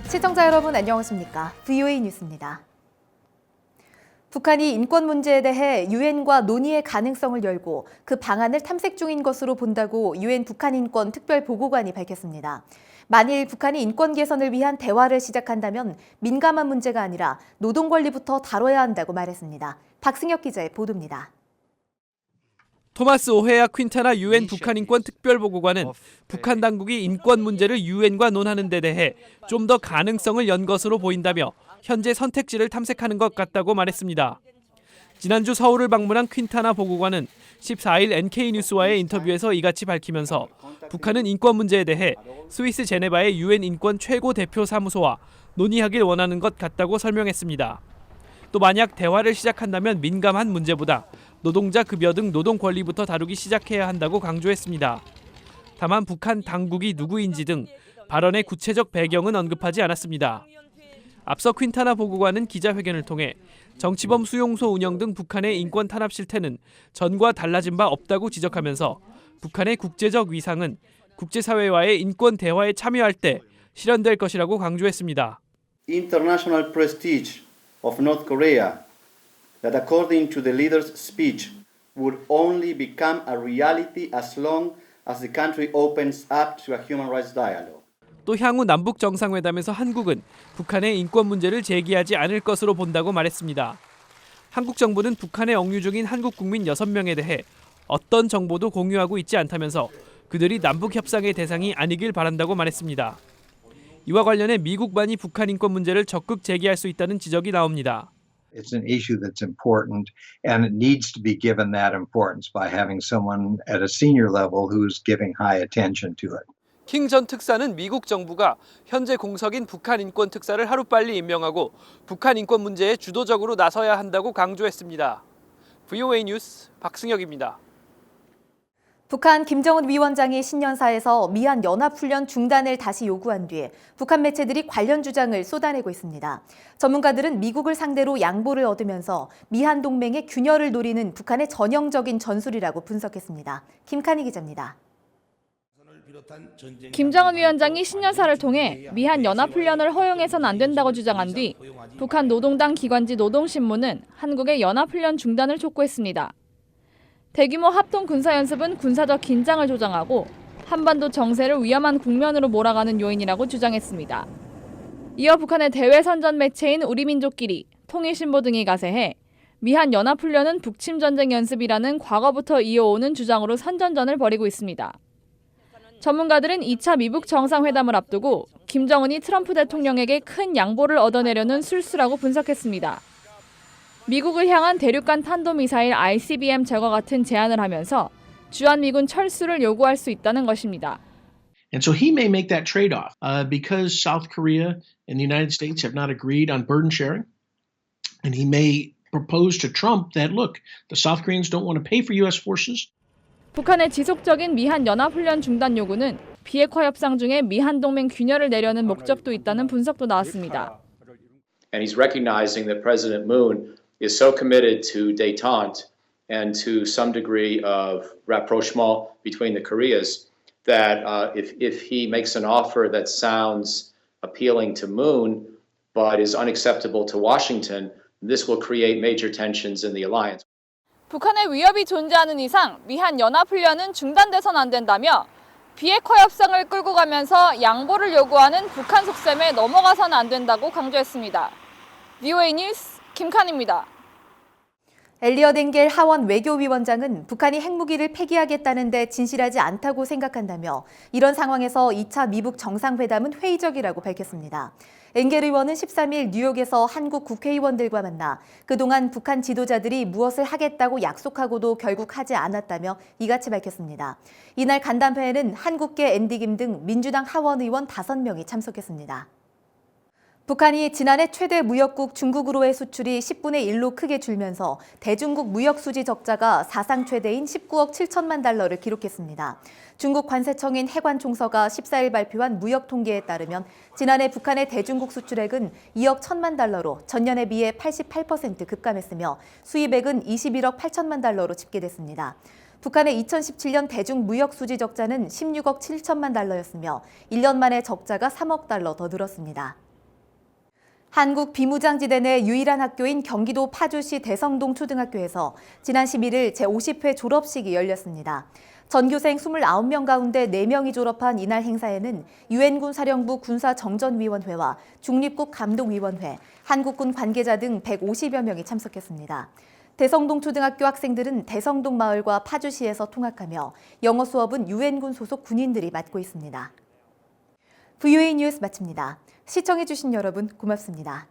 시청자 여러분 안녕하십니까? VOA 뉴스입니다. 북한이 인권 문제에 대해 유엔과 논의의 가능성을 열고 그 방안을 탐색 중인 것으로 본다고 유엔 북한인권 특별보고관이 밝혔습니다. 만일 북한이 인권 개선을 위한 대화를 시작한다면 민감한 문제가 아니라 노동 권리부터 다뤄야 한다고 말했습니다. 박승혁 기자의 보도입니다. 토마스 오헤야 퀸타나 유엔 북한인권 특별보고관은 북한 당국이 인권 문제를 유엔과 논하는 데 대해 좀 더 가능성을 연 것으로 보인다며 현재 선택지를 탐색하는 것 같다고 말했습니다. 지난주 서울을 방문한 퀸타나 보고관은 14일 NK뉴스와의 인터뷰에서 이같이 밝히면서 북한은 인권 문제에 대해 스위스 제네바의 유엔 인권 최고 대표 사무소와 논의하길 원하는 것 같다고 설명했습니다. 또 만약 대화를 시작한다면 민감한 문제보다 노동자 급여 등 노동 권리부터 다루기 시작해야 한다고 강조했습니다. 다만 북한 당국이 누구인지 등 발언의 구체적 배경은 언급하지 않았습니다. 앞서 퀸타나 보고관은 기자회견을 통해 정치범 수용소 운영 등 북한의 인권 탄압 실태는 전과 달라진 바 없다고 지적하면서 북한의 국제적 위상은 국제사회와의 인권 대화에 참여할 때 실현될 것이라고 강조했습니다. International prestige of North Korea that according to the leader's speech would only become a reality as long as the country opens up to a human rights dialogue. 또 향후 남북 정상회담에서 한국은 북한의 인권 문제를 제기하지 않을 것으로 본다고 말했습니다. 한국 정부는 북한에 억류 중인 한국 국민 6명에 대해 어떤 정보도 공유하고 있지 않다면서 그들이 남북 협상의 대상이 아니길 바란다고 말했습니다. 이와 관련해 미국만이 북한 인권 문제를 적극 제기할 수 있다는 지적이 나옵니다. It's an issue that's important, and it needs to be given that importance by having someone at a senior level who's giving high attention to it. 킹 전 특사는 미국 정부가 현재 공석인 북한 인권 특사를 하루빨리 임명하고 북한 인권 문제에 주도적으로 나서야 한다고 강조했습니다. VOA 뉴스 박승혁입니다. 북한 김정은 위원장이 신년사에서 미한 연합훈련 중단을 다시 요구한 뒤 북한 매체들이 관련 주장을 쏟아내고 있습니다. 전문가들은 미국을 상대로 양보를 얻으면서 미한 동맹의 균열을 노리는 북한의 전형적인 전술이라고 분석했습니다. 김칸희 기자입니다. 김정은 위원장이 신년사를 통해 미한 연합훈련을 허용해서는 안 된다고 주장한 뒤 북한 노동당 기관지 노동신문은 한국의 연합훈련 중단을 촉구했습니다. 대규모 합동 군사연습은 군사적 긴장을 조장하고 한반도 정세를 위험한 국면으로 몰아가는 요인이라고 주장했습니다. 이어 북한의 대외 선전 매체인 우리민족끼리 통일신보 등이 가세해 미한 연합훈련은 북침전쟁 연습이라는 과거부터 이어오는 주장으로 선전전을 벌이고 있습니다. 전문가들은 2차 미북 정상회담을 앞두고 김정은이 트럼프 대통령에게 큰 양보를 얻어내려는 술수라고 분석했습니다. 미국을 향한 대륙간 탄도미사일 ICBM 제거 같은 제안을 하면서 주한미군 철수를 요구할 수 있다는 것입니다. And so he may make that trade-off because South Korea and the United States have not agreed on burden sharing. And he may propose to Trump that, look, the South Koreans don't want to pay for U.S. forces. 북한의 지속적인 미한 연합훈련 중단 요구는 비핵화 협상 중에 미한 동맹 균열을 내려는 목적도 있다는 분석도 나왔습니다. And he's recognizing that President Moon is so committed to détente and to some degree of rapprochement between the Koreas that if he makes an offer that sounds appealing to Moon but is unacceptable to Washington, this will create major tensions in the alliance. 북한의 위협이 존재하는 이상 미한 연합훈련은 중단돼선 안 된다며 비핵화 협상을 끌고 가면서 양보를 요구하는 북한 속셈에 넘어가서는 안 된다고 강조했습니다. VOA 뉴스 김칸입니다. 엘리엇 엥겔 하원 외교위원장은 북한이 핵무기를 폐기하겠다는 데 진실하지 않다고 생각한다며 이런 상황에서 2차 미북 정상회담은 회의적이라고 밝혔습니다. 엥겔 의원은 13일 뉴욕에서 한국 국회의원들과 만나 그동안 북한 지도자들이 무엇을 하겠다고 약속하고도 결국 하지 않았다며 이같이 밝혔습니다. 이날 간담회에는 한국계 앤디 김 등 민주당 하원 의원 5명이 참석했습니다. 북한이 지난해 최대 무역국 중국으로의 수출이 10분의 1로 크게 줄면서 대중국 무역 수지 적자가 사상 최대인 19억 7천만 달러를 기록했습니다. 중국 관세청인 해관총서가 14일 발표한 무역 통계에 따르면 지난해 북한의 대중국 수출액은 2억 1천만 달러로 전년에 비해 88% 급감했으며 수입액은 21억 8천만 달러로 집계됐습니다. 북한의 2017년 대중 무역 수지 적자는 16억 7천만 달러였으며 1년 만에 적자가 3억 달러 더 늘었습니다. 한국 비무장지대 내 유일한 학교인 경기도 파주시 대성동 초등학교에서 지난 11일 제50회 졸업식이 열렸습니다. 전교생 29명 가운데 4명이 졸업한 이날 행사에는 유엔군 사령부 군사정전위원회와 중립국감독위원회, 한국군 관계자 등 150여 명이 참석했습니다. 대성동 초등학교 학생들은 대성동 마을과 파주시에서 통학하며 영어 수업은 유엔군 소속 군인들이 맡고 있습니다. VOA 뉴스 마칩니다. 시청해주신 여러분 고맙습니다.